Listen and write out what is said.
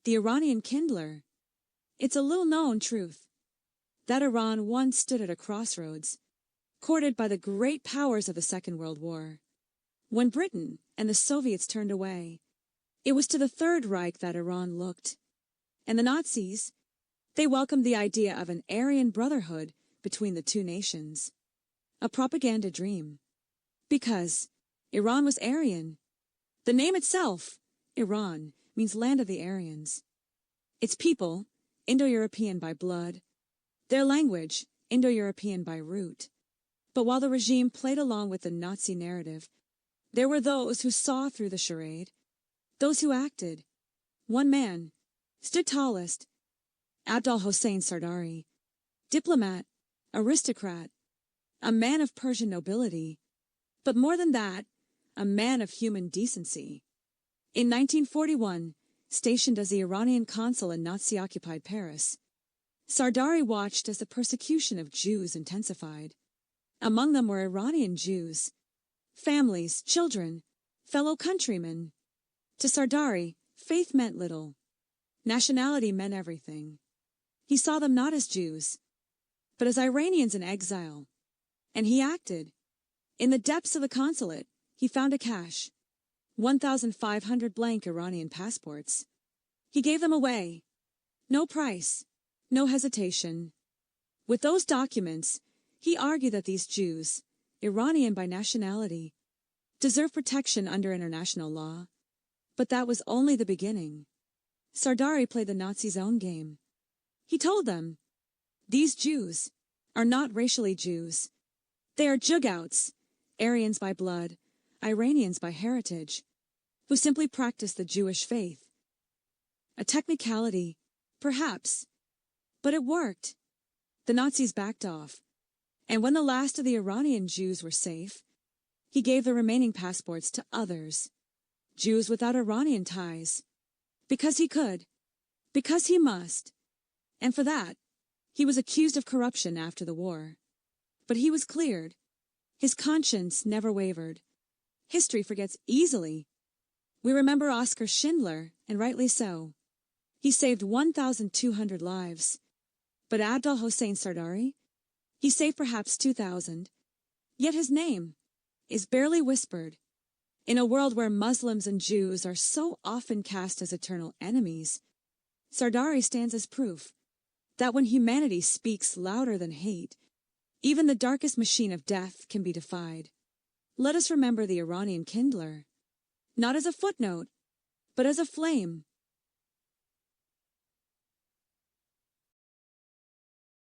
The Iranian Kindler. It's a little-known truth that Iran once stood at a crossroads, courted by the great powers of the Second World War. When Britain and the Soviets turned away, it was to the Third Reich that Iran looked. And the Nazis, they welcomed the idea of an Aryan brotherhood between the two nations. A propaganda dream. Because Iran was Aryan. The name itself, Iran, means land of the Aryans. Its people, Indo-European by blood. Their language, Indo-European by root. But while the regime played along with the Nazi narrative, there were those who saw through the charade, those who acted. One man stood tallest, Abdul Hossein Sardari, diplomat, aristocrat, a man of Persian nobility, but more than that, a man of human decency. In 1941, stationed as the Iranian consul in Nazi-occupied Paris, Sardari watched as the persecution of Jews intensified. Among them were Iranian Jews, families, children, fellow countrymen. To Sardari, faith meant little. Nationality meant everything. He saw them not as Jews, but as Iranians in exile. And he acted. In the depths of the consulate, he found a cache, 1,500 blank Iranian passports. He gave them away. No price, no hesitation. With those documents, he argued that these Jews, Iranian by nationality, deserve protection under international law. But that was only the beginning. Sardari played the Nazis' own game. He told them, these Jews are not racially Jews. They are Jugouts, Aryans by blood, Iranians by heritage, who simply practice the Jewish faith. A technicality, perhaps, but it worked. The Nazis backed off, and when the last of the Iranian Jews were safe, he gave the remaining passports to others, Jews without Iranian ties, because he could, because he must, and for that, he was accused of corruption after the war. But he was cleared. His conscience never wavered. History forgets easily. We remember Oskar Schindler, and rightly so. He saved 1,200 lives. But Abdul Hossein Sardari? He saved perhaps 2,000. Yet his name is barely whispered. In a world where Muslims and Jews are so often cast as eternal enemies, Sardari stands as proof that when humanity speaks louder than hate, even the darkest machine of death can be defied. Let us remember the Iranian Kindler, not as a footnote, but as a flame,